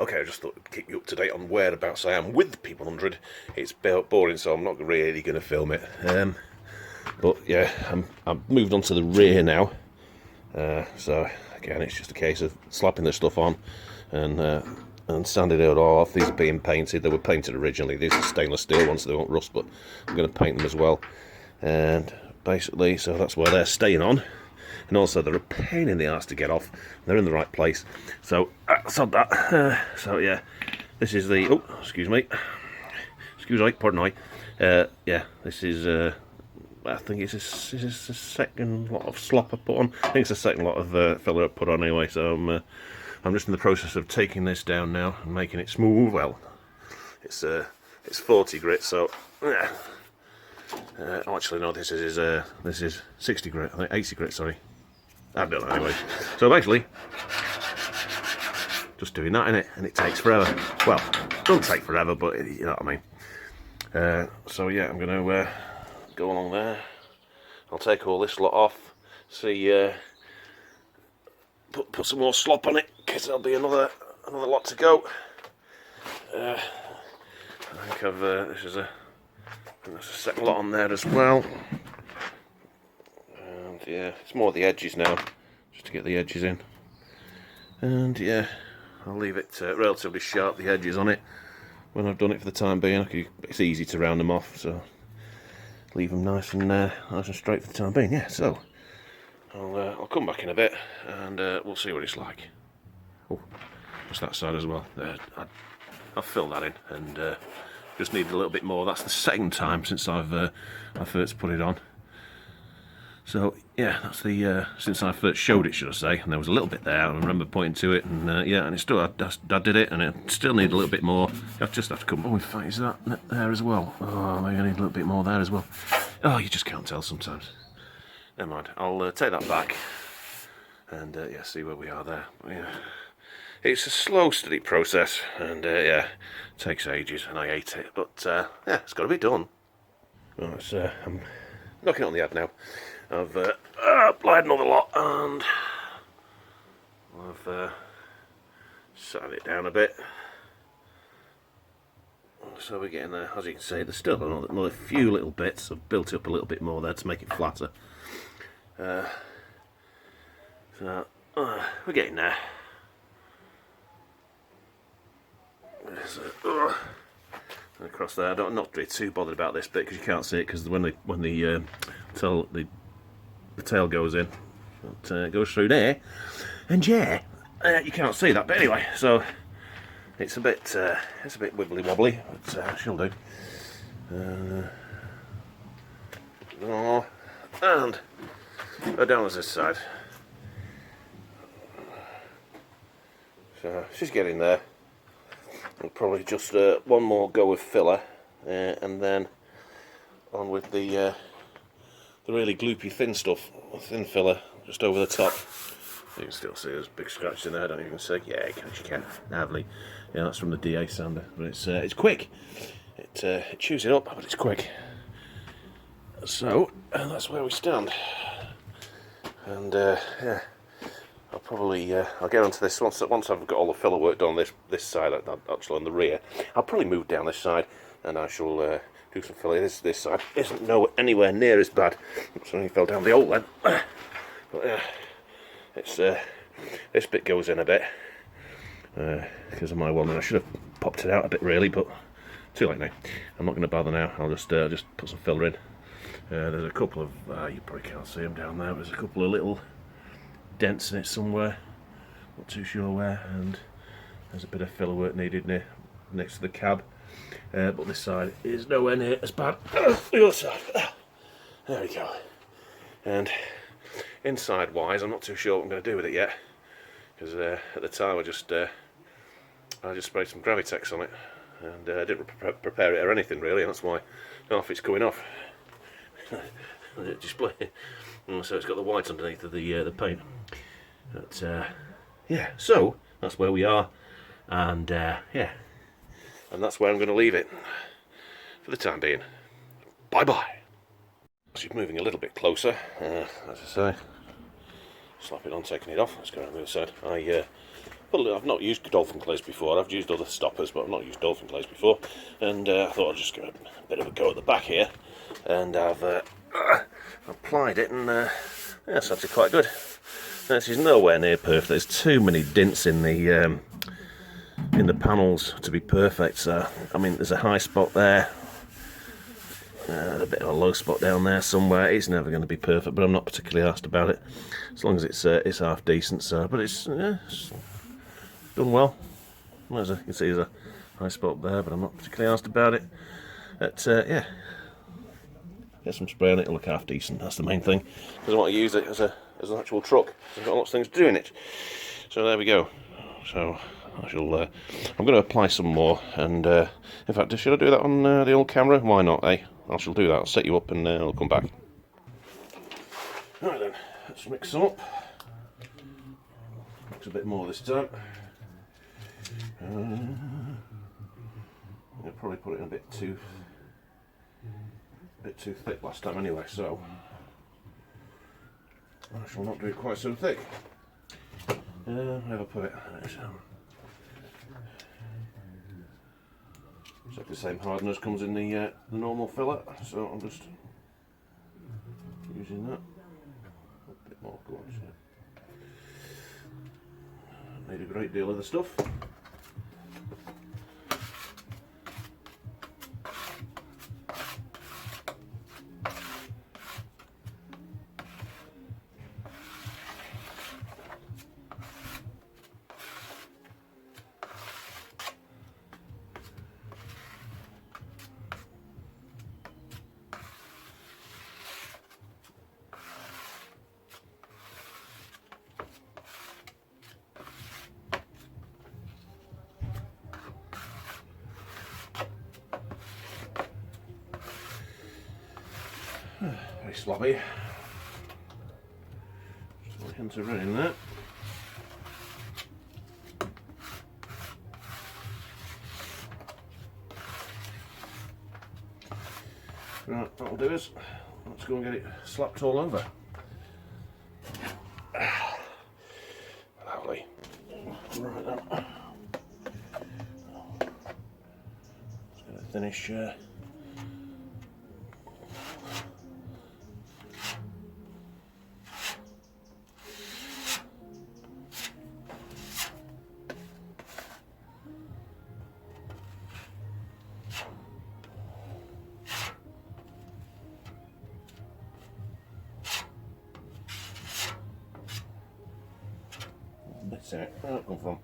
Okay, I just thought I'd keep you up to date on whereabouts I am with the P100. It's boring, so I'm not really going to film it. But yeah, I've moved on to the rear now. So again, it's just a case of slapping the stuff on and sanding it all off. These are being painted. They were painted originally. These are stainless steel ones, so they won't rust, but I'm going to paint them as well. And basically, so that's where they're staying on. And also, they're a pain in the arse to get off. They're in the right place. So, sod that. So, yeah, this is the... Oh, excuse me. Excuse me, pardon me. Yeah, this is... I think it's the second lot of slop I put on. I think it's the second lot of filler I put on anyway. So, I'm just in the process of taking this down now and making it smooth. Well, it's 40 grit, so... actually, no, this is 60 grit. I think 80 grit, sorry. I don't know anyway. So basically, just doing that in it, and it takes forever. Well, it doesn't take forever, but you know what I mean. So yeah, I'm going to go along there. I'll take all this lot off. See, put some more slop on it, because there'll be another lot to go. I think there's a second lot on there as well. And yeah, it's more the edges now, just to get the edges in. And yeah, I'll leave it relatively sharp, the edges on it. When I've done it for the time being, it's easy to round them off, so leave them nice and straight for the time being. Yeah, so I'll come back in a bit and we'll see what it's like. Oh, just that side as well. I'll fill that in and just need a little bit more. That's the second time since I first put it on. So yeah, that's the since I first showed it, should I say? And there was a little bit there. I remember pointing to it, and yeah, and it's still I did it, and it still need a little bit more. I just have to come. Oh, in fact, is that there as well? Oh, maybe I need a little bit more there as well. Oh, you just can't tell sometimes. Never mind. I'll take that back, and yeah, see where we are there. Yeah. It's a slow, steady process, and yeah, it takes ages, and I hate it. But yeah, it's got to be done. Right, so I'm knocking on the head now. I've applied another lot, and I've sanded it down a bit. So we're getting there. As you can see, there's still another few little bits. I've built it up a little bit more there to make it flatter. So we're getting there. Across there, I'm not really too bothered about this bit because you can't see it, because when the tail goes in, it goes through there, and yeah, you can't see that. But anyway, so it's a bit wibbly wobbly, but she'll do. And go down this side. So she's getting there. And probably just one more go with filler, and then on with the really gloopy thin stuff, thin filler, just over the top. You can still see there's big scratches in there. I don't even see. Yeah, you can. Lovely. Yeah, that's from the DA sander, but it's quick. It chews it up, but it's quick. So, and that's where we stand. And yeah. I'll probably I'll get onto this once I've got all the filler work done on this side, actually on the rear. I'll probably move down this side, and I shall do some filler. This side isn't anywhere near as bad. Oops, I only fell down the hole then. But it's this bit goes in a bit because of my welding. I should have popped it out a bit really, but too late now. I'm not going to bother now. I'll just put some filler in. There's a couple of you probably can't see them down there. There's a couple of little dents in it somewhere, not too sure where, and there's a bit of filler work needed next to the cab, but this side is nowhere near as bad as the other side. There we go. And inside wise, I'm not too sure what I'm going to do with it yet, because at the time I just sprayed some Gravitex on it, and I didn't prepare it or anything really, and that's why half it's coming off. Display. So it's got the white underneath of the paint. But yeah, so that's where we are, and yeah, and that's where I'm going to leave it for the time being. Bye bye. She's moving a little bit closer, as I say. Slap it on, taking it off. Let's go around the other side. I've not used dolphin glaze before. I've used other stoppers, but I've not used dolphin glaze before. And I thought I'd just give it a bit of a go at the back here. And I've applied it, and yeah, it's actually quite good. This is nowhere near perfect. There's too many dents in the panels to be perfect. So I mean, there's a high spot there, a bit of a low spot down there somewhere. It's never going to be perfect, but I'm not particularly asked about it, as long as it's half decent. So, but it's done well. As you can see, there's a high spot there, but I'm not particularly asked about it. But yeah, get some spray on it. It'll look half decent. That's the main thing, because I want to use it as an actual truck. I've got lots of things to do in it. So there we go. So I shall. I'm going to apply some more, and in fact, should I do that on the old camera? Why not? Eh? I shall do that. I'll set you up, and I'll come back. Right then, let's mix some up. Mix a bit more this time. I'll probably put it in a bit too thick last time anyway, so I shall not do it quite so thick. Where have I put it? Exactly the same hardener as comes in the normal filler, so I'm just using that. A bit more, go on. Made a great deal of the stuff. Very sloppy. Just a hint of red in there. Right, that'll do us. Let's go and get it slapped all over. Lovely. Right then. Just going to finish. Bits in it. Where'd that come from?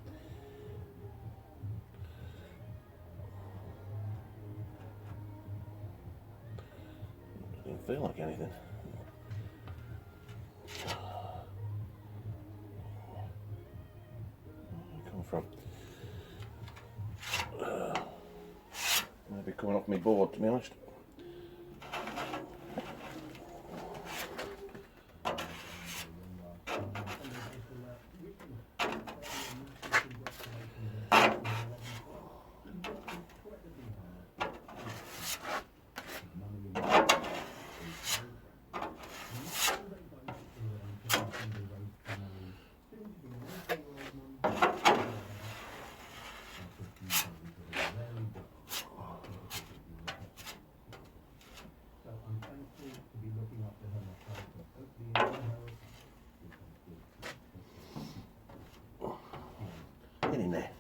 Didn't feel like anything. Where'd it come from? Maybe coming off my board, to be honest. Get in there.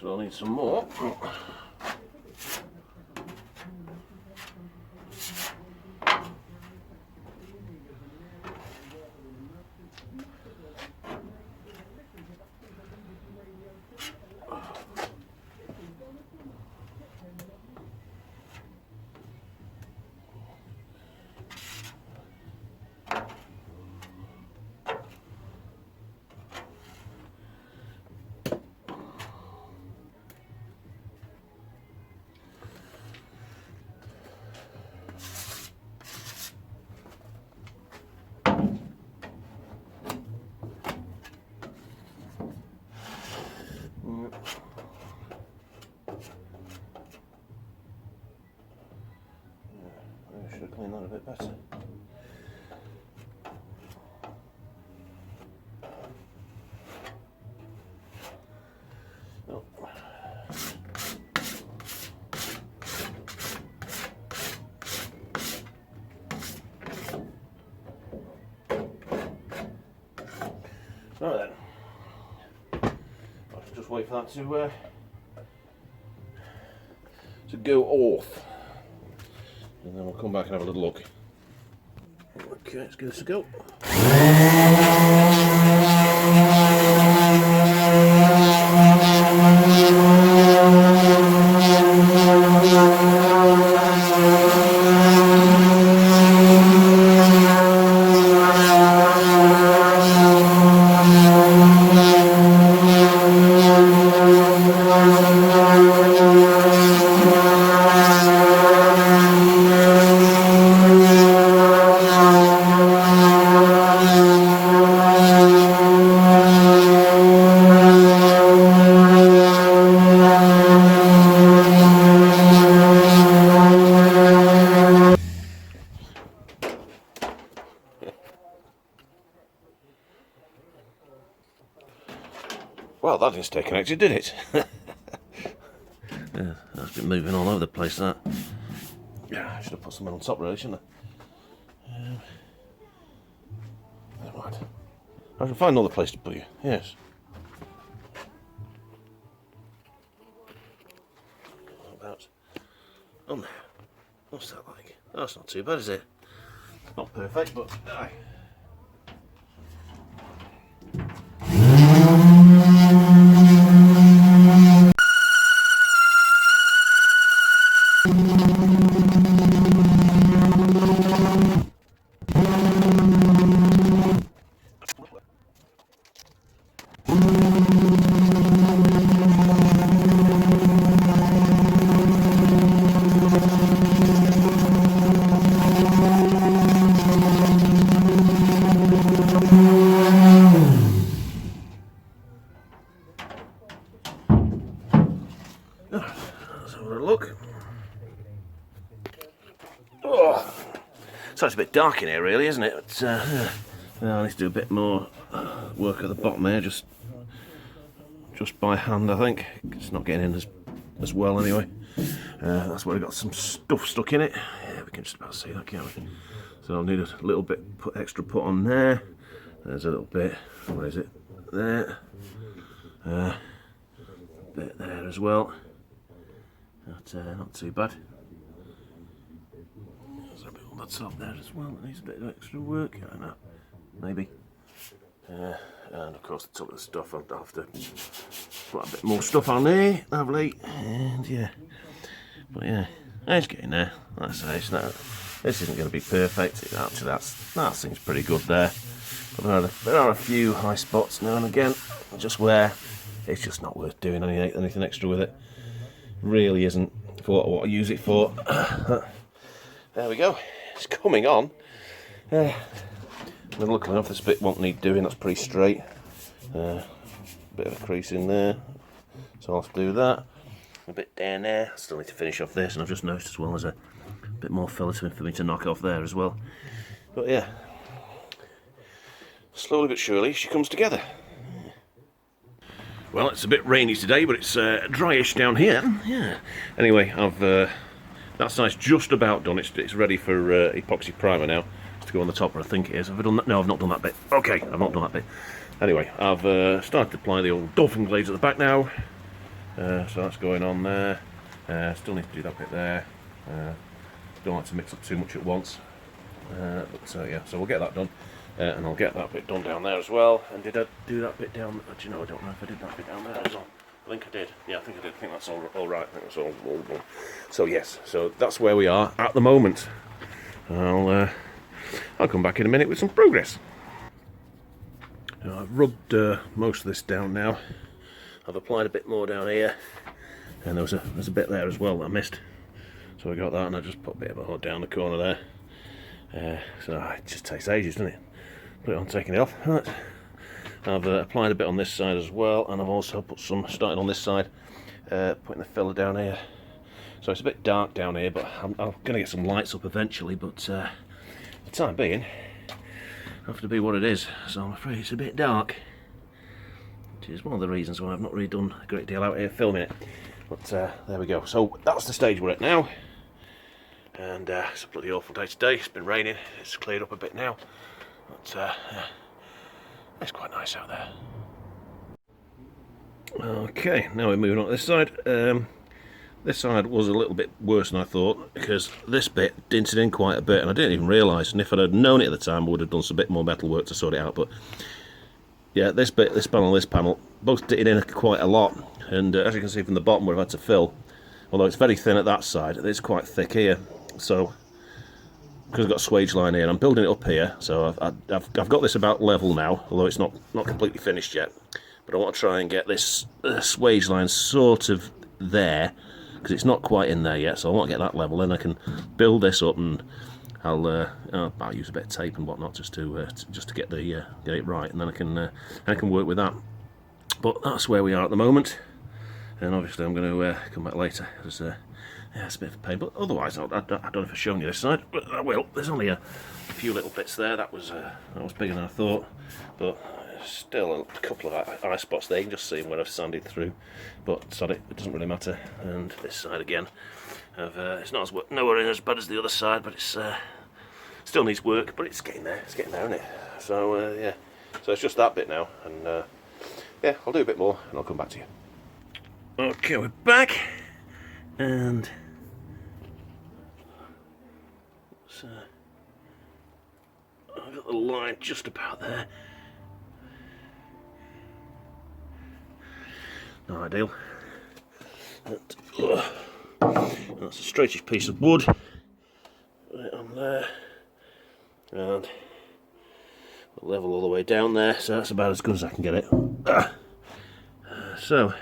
So I'll need some more. clean that a bit better. Oh. Right then, I'll just wait for that to go off, and then we'll come back and have a little look. Okay, let's give this a go. Well, that didn't stay connected, did it? Yeah, that's been moving all over the place, that. Yeah, I should have put something on top, really, shouldn't I? Never mind. I can find another place to put you, yes. What about on there? What's that like? That's not too bad, is it? Not perfect, but aye. Let's have a look. Oh, so it's a bit dark in here, really, isn't it? But, I need to do a bit more work at the bottom there, just by hand, I think. It's not getting in as well, anyway. That's where we've got some stuff stuck in it. Yeah, we can just about see that, can't we? So I'll need a little bit extra put on there. There's a little bit. Where is it? There. Bit there as well. Not too bad. There's a bit on the top there as well. It needs a bit of extra work. I don't know. Maybe. And of course, the top of the stuff, I'll have to put a bit more stuff on there. Lovely. And yeah. But yeah, it's getting there. Like I say, this isn't going to be perfect. Actually, that seems pretty good there. But there are a few high spots now and again, just where it's just not worth doing anything extra with it. Really isn't for what I use it for. There we go. It's coming on. Well, luckily enough, this bit won't need doing. That's pretty straight. Bit of a crease in there, so I'll have to do that. A bit down there. Still need to finish off this, and I've just noticed as well there's a bit more filler for me to knock off there as well. But yeah, slowly but surely she comes together. Well, it's a bit rainy today, but it's dryish down here. Yeah. Anyway, I've that side's just about done. It's ready for epoxy primer now. It's to go on the top, I think it is. Have I done that? No, I've not done that bit. Okay, I've not done that bit. Anyway, I've started to apply the old dolphin glaze at the back now. So that's going on there. Still need to do that bit there. Don't like to mix up too much at once. But yeah, so we'll get that done. And I'll get that bit done down there as well. And did I do that bit down? Do you know, I don't know if I did that bit down there as well. I think I did. Yeah, I think I did. I think that's all right. I think that's all done. So yes, so that's where we are at the moment. I'll come back in a minute with some progress. Now, I've rubbed most of this down now. I've applied a bit more down here, and there's a bit there as well that I missed. So I got that, and I just put a bit of a hood down the corner there. So it just takes ages, doesn't it? Put it on, taking it off. Right. I've applied a bit on this side as well, and I've also put some, starting on this side, putting the filler down here. So it's a bit dark down here, but I'm going to get some lights up eventually, but for the time being, it'll have to be what it is. So I'm afraid it's a bit dark, which is one of the reasons why I've not really done a great deal out here filming it. But there we go. So that's the stage we're at now. And it's a bloody awful day today. It's been raining. It's cleared up a bit now. But yeah, it's quite nice out there. Okay, now we're moving on to this side. This side was a little bit worse than I thought, because this bit dinted in quite a bit, and I didn't even realise, and if I'd have known it at the time I would have done some bit more metal work to sort it out. But yeah, this bit, this panel, both dinted in quite a lot, and as you can see from the bottom where I've had to fill, although it's very thin at that side, it's quite thick here. So, because I've got a swage line here, and I'm building it up here, so I've got this about level now, although it's not completely finished yet. But I want to try and get this swage line sort of there, because it's not quite in there yet, so I want to get that level, then I can build this up, and I'll use a bit of tape and whatnot just to get it right, and then I can work with that. But that's where we are at the moment, and obviously I'm going to come back later, because yeah, it's a bit of a pain. But otherwise, I don't know if I've shown you this side, but I will. There's only a few little bits there. That was bigger than I thought, but still a couple of eye spots there. You can just see where I've sanded through, but sorry, it doesn't really matter. And this side again, it's not nowhere in as bad as the other side, but it's still needs work, but it's getting there. It's getting there, isn't it? So yeah, so it's just that bit now, and yeah, I'll do a bit more, and I'll come back to you. Okay, we're back, and so I've got the line just about there. Not ideal. That's the straightest piece of wood right on there, and level all the way down there, so that's about as good as I can get it. So,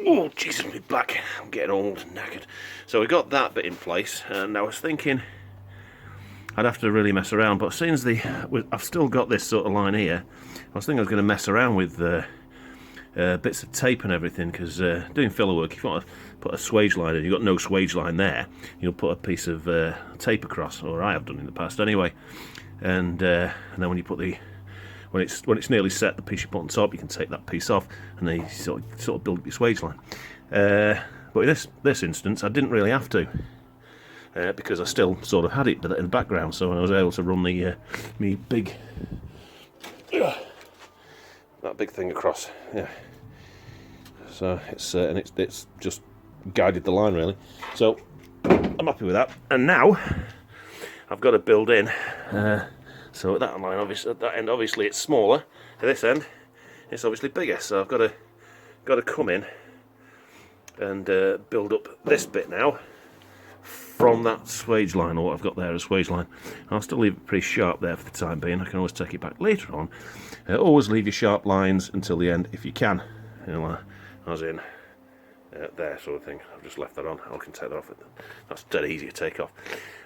oh Jesus, my back, I'm getting old and knackered. So we got that bit in place, and I was thinking I'd have to really mess around, but since I've still got this sort of line here, I was thinking I was going to mess around with bits of tape and everything, because doing filler work, if you want to put a swage line in, you've got no swage line there, you'll put a piece of tape across, or I have done in the past anyway, and then when you put when it's nearly set, the piece you put on top, you can take that piece off, and then you sort of build up your swage line. But in this instance, I didn't really have to, because I still sort of had it in the background, so I was able to run the me big that big thing across. Yeah. So it's just guided the line really. So I'm happy with that. And now I've got to build in. So at that line, obviously, at that end, obviously it's smaller. At this end, it's obviously bigger. So I've got to come in and build up this bit now from that swage line, or what I've got there as swage line. I'll still leave it pretty sharp there for the time being. I can always take it back later on. Always leave your sharp lines until the end if you can. You know, as in there, sort of thing. I've just left that on. I can take that off. That's dead easy to take off,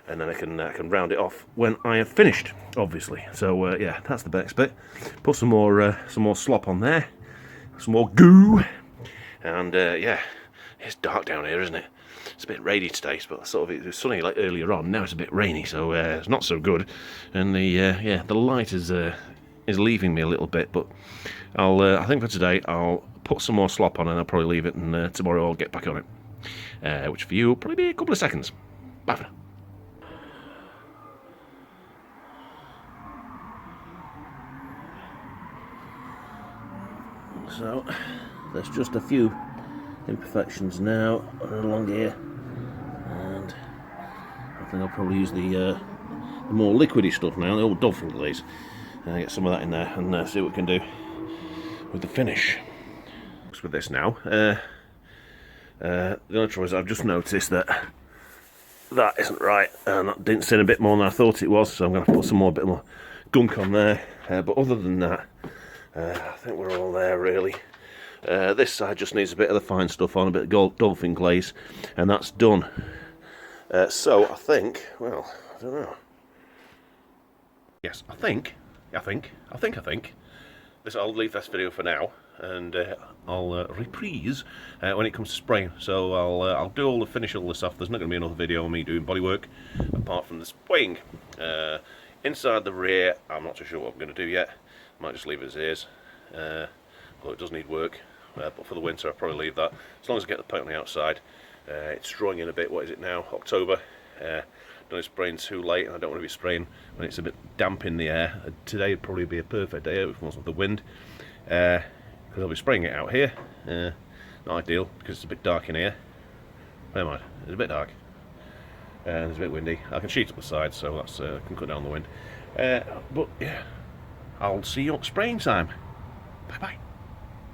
and then I can round it off when I have finished, obviously. So yeah, that's the next bit. Put some more slop on there, some more goo, and yeah, it's dark down here, isn't it? It's a bit rainy today, but it was sunny like earlier on. Now it's a bit rainy, so it's not so good. And the light is leaving me a little bit, but I think for today I'll put some more slop on, and I'll probably leave it, and tomorrow I'll get back on it, which for you will probably be a couple of seconds. Bye for now. So there's just a few imperfections now along here, and I think I'll probably use the more liquidy stuff now, the old dolphin glaze. Get some of that in there and see what we can do with the finish. With this now, the only trouble is I've just noticed that isn't right, and that didn't sit a bit more than I thought it was, so I'm going to put some bit more gunk on there. But other than that, I think we're all there really. This side just needs a bit of the fine stuff on, a bit of dolphin glaze, and that's done. So I think, well, I don't know. Yes, I think I'll leave this video for now, and I'll reprise when it comes to spraying. So I'll do finish all this stuff. There's not going to be another video of me doing bodywork apart from the spraying. Inside the rear, I'm not too sure what I'm going to do yet. I might just leave it as is. Although it does need work, but for the winter I'll probably leave that. As long as I get the paint on the outside. It's drawing in a bit. What is it now? October. Don't be spraying too late, and I don't want to be spraying when it's a bit damp in the air. Today would probably be a perfect day if it wasn't the wind, because I'll be spraying it out here. Not ideal because it's a bit dark in here. Never mind, it's a bit dark and it's a bit windy. I can sheet up the sides, so that's can cut down the wind. But yeah, I'll see you at spraying time. Bye bye.